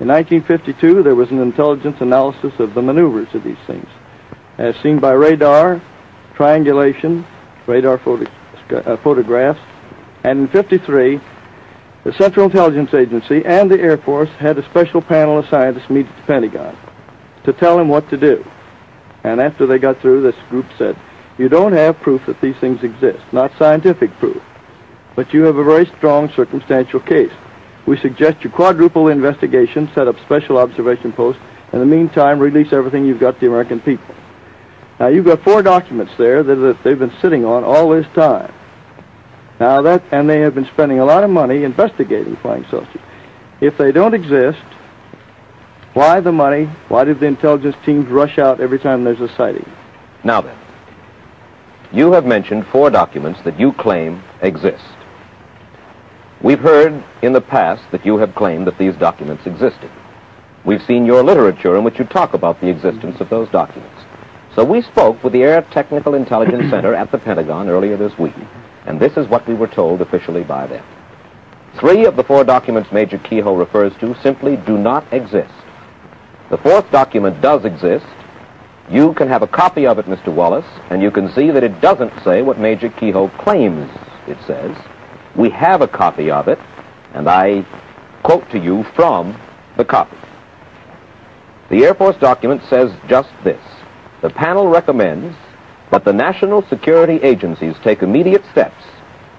In 1952, there was an intelligence analysis of the maneuvers of these things, as seen by radar, triangulation, radar photographs, and in 53, the Central Intelligence Agency and the Air Force had a special panel of scientists meet at the Pentagon to tell them what to do. And after they got through, this group said, you don't have proof that these things exist, not scientific proof, but you have a very strong circumstantial case. We suggest you quadruple the investigation, set up special observation posts, in the meantime, release everything you've got to the American people. Now, you've got 4 documents there that they've been sitting on all this time. Now, and they have been spending a lot of money investigating flying saucers. If they don't exist, why the money? Why did the intelligence teams rush out every time there's a sighting? Now then, you have mentioned 4 documents that you claim exist. We've heard in the past that you have claimed that these documents existed. We've seen your literature in which you talk about the existence of those documents. So we spoke with the Air Technical Intelligence Center at the Pentagon earlier this week, and this is what we were told officially by them. 3 of the 4 documents Major Keyhoe refers to simply do not exist. The 4th document does exist. You can have a copy of it, Mr. Wallace, and you can see that it doesn't say what Major Keyhoe claims it says. We have a copy of it, and I quote to you from the copy. The Air Force document says just this. The panel recommends that the national security agencies take immediate steps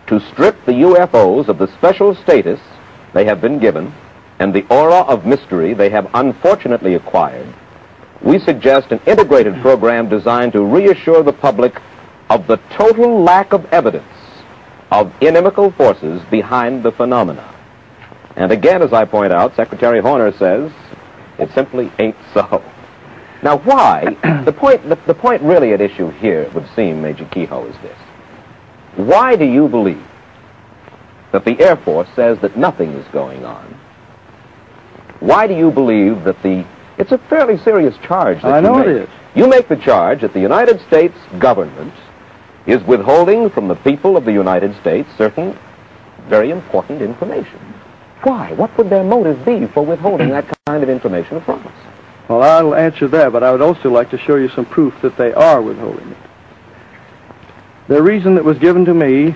to strip the UFOs of the special status they have been given and the aura of mystery they have unfortunately acquired. We suggest an integrated program designed to reassure the public of the total lack of evidence of inimical forces behind the phenomena. And again, as I point out, Secretary Horner says it simply ain't so. Now, why? The point really at issue here, it would seem, Major Keyhoe, is this. Why do you believe that the Air Force says that nothing is going on? Why do you believe that it's a fairly serious charge that I know you make. It is. You make the charge that the United States government is withholding from the people of the United States certain very important information. Why? What would their motive be for withholding that kind of information from us? Well, I'll answer that, but I would also like to show you some proof that they are withholding it. The reason that was given to me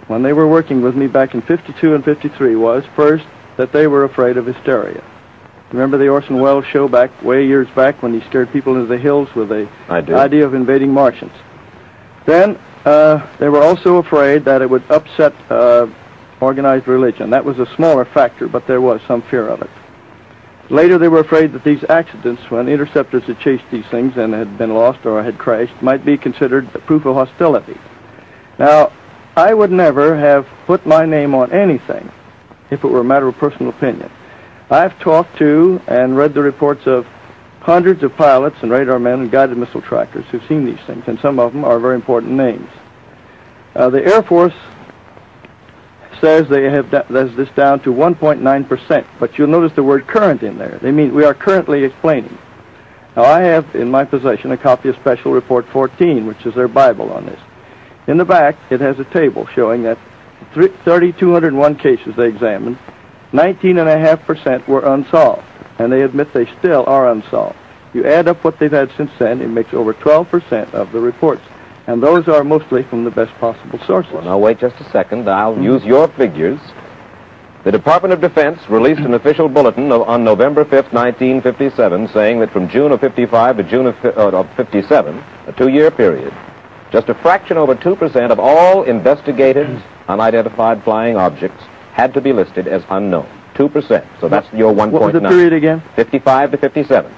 when they were working with me back in 52 and 53 was, first, that they were afraid of hysteria. Remember the Orson Welles show way years back when he scared people into the hills with the idea of invading Martians? Then they were also afraid that it would upset organized religion. That was a smaller factor, but there was some fear of it. Later, they were afraid that these accidents, when interceptors had chased these things and had been lost or had crashed, might be considered proof of hostility. Now, I would never have put my name on anything if it were a matter of personal opinion. I've talked to and read the reports of hundreds of pilots and radar men and guided missile trackers who've seen these things, and some of them are very important names. The Air Force says they have this down to 1.9%, but you'll notice the word current in there. They mean we are currently explaining. Now, I have in my possession a copy of Special Report 14, which is their Bible on this. In the back, it has a table showing that 3,201 cases they examined, 19.5% were unsolved, and they admit they still are unsolved. You add up what they've had since then, it makes over 12% of the reports. And those are mostly from the best possible sources. Well, now, wait just a second. I'll use your figures. The Department of Defense released an official bulletin on November 5th, 1957, saying that from June of 55 to June of 57, a 2-year period, just a fraction over 2% of all investigated unidentified flying objects had to be listed as unknown. 2%. So that's your 1.9. What was the period again? 55 to 57.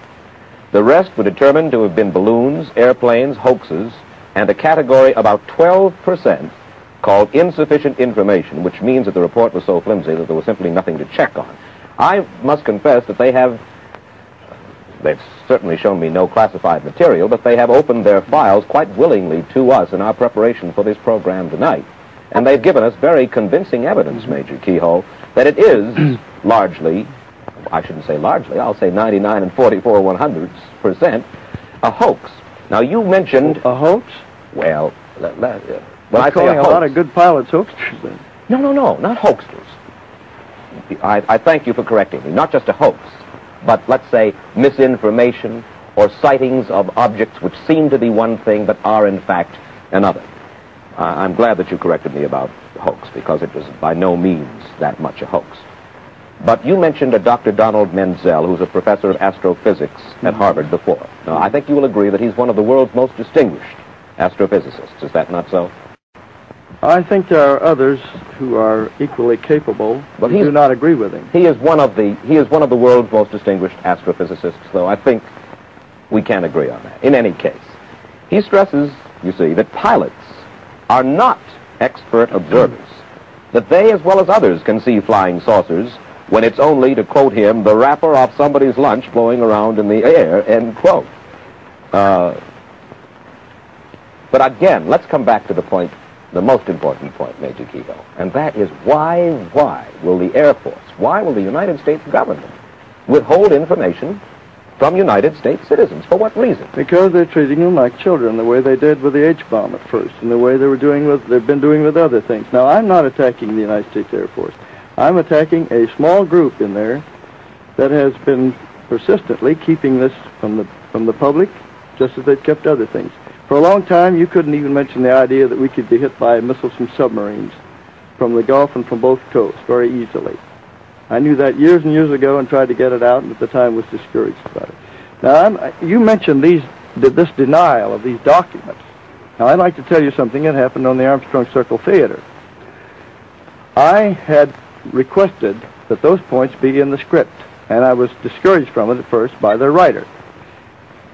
The rest were determined to have been balloons, airplanes, hoaxes, and a category about 12% called insufficient information, which means that the report was so flimsy that there was simply nothing to check on. I must confess that they've certainly shown me no classified material, but they have opened their files quite willingly to us in our preparation for this program tonight. And they've given us very convincing evidence, Major Keyhoe, that it is largely, I shouldn't say largely, I'll say 99 and 44 100% a hoax. Now, you mentioned... A hoax? Well, when I say calling a lot of good pilots hoaxsters, then. No, not hoaxsters. I thank you for correcting me, not just a hoax, but let's say misinformation or sightings of objects which seem to be one thing but are in fact another. I'm glad that you corrected me about hoax, because it was by no means that much a hoax. But you mentioned a Dr. Donald Menzel, who's a professor of astrophysics at Harvard before. Now, I think you will agree that he's one of the world's most distinguished astrophysicists. Is that not so? I think there are others who are equally capable, but do not agree with him. He is one of the world's most distinguished astrophysicists, though I think we can agree on that. In any case, he stresses, you see, that pilots are not expert observers, that they, as well as others, can see flying saucers when it's only, to quote him, the wrapper off somebody's lunch blowing around in the air, end quote. But again, let's come back to the point, the most important point, Major Keyhoe, and that is why will the Air Force, why will the United States government withhold information from United States citizens? For what reason? Because they're treating them like children, the way they did with the H-bomb at first, and the way they've been doing with other things. Now, I'm not attacking the United States Air Force. I'm attacking a small group in there that has been persistently keeping this from the public, just as they've kept other things. For a long time, you couldn't even mention the idea that we could be hit by missiles from submarines from the Gulf and from both coasts very easily. I knew that years and years ago and tried to get it out, and at the time was discouraged about it. Now, you mentioned this denial of these documents. Now, I'd like to tell you something that happened on the Armstrong Circle Theater. I had requested that those points be in the script, and I was discouraged from it at first by their writer.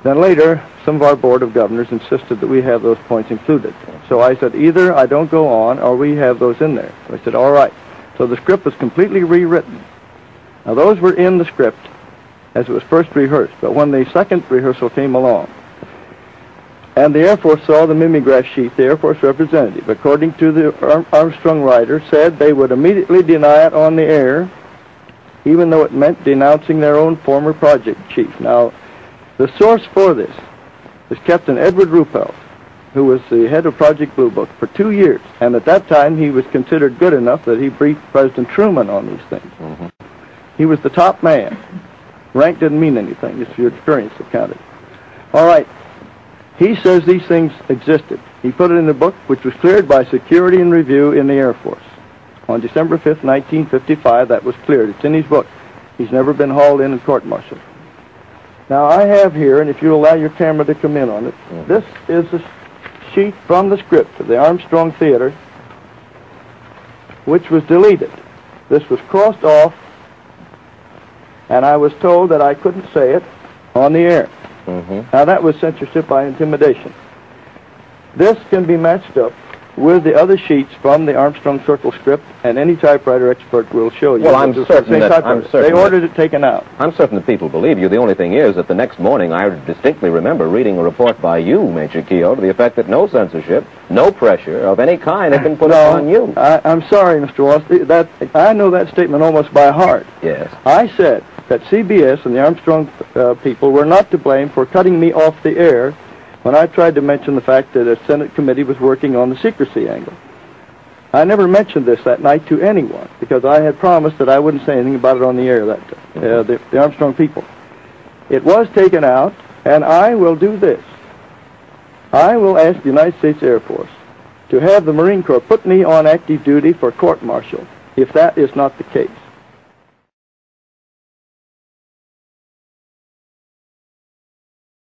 Then later, some of our Board of Governors insisted that we have those points included. So I said, either I don't go on or we have those in there. So I said, all right. So the script was completely rewritten. Now, those were in the script as it was first rehearsed, but when the second rehearsal came along, and the Air Force saw the mimeograph sheet, the Air Force representative, according to the Armstrong writer, said they would immediately deny it on the air, even though it meant denouncing their own former project chief. Now, the source for this is Captain Edward Ruppelt, who was the head of Project Blue Book for 2 years, and at that time he was considered good enough that he briefed President Truman on these things. Mm-hmm. He was the top man. Rank didn't mean anything. It's your experience that counted. All right. He says these things existed. He put it in the book, which was cleared by Security and Review in the Air Force. On December 5th, 1955, that was cleared. It's in his book. He's never been hauled in and court-martialed. Now, I have here, and if you allow your camera to come in on it, this is a sheet from the script of the Armstrong Theater, which was deleted. This was crossed off, and I was told that I couldn't say it on the air. Mm-hmm. Now, that was censorship by intimidation. This can be matched up with the other sheets from the Armstrong Circle script, and any typewriter expert will show you. Well, I'm certain they ordered it taken out. I'm certain that people believe you. The only thing is that the next morning I distinctly remember reading a report by you, Major Keyhoe, to the effect that no censorship, no pressure of any kind had been put upon you. I'm sorry, Mr. Wallace. I know that statement almost by heart. Yes. I said that CBS and the Armstrong people were not to blame for cutting me off the air when I tried to mention the fact that a Senate committee was working on the secrecy angle. I never mentioned this that night to anyone because I had promised that I wouldn't say anything about it on the air that the Armstrong people. It was taken out, and I will do this. I will ask the United States Air Force to have the Marine Corps put me on active duty for court-martial if that is not the case.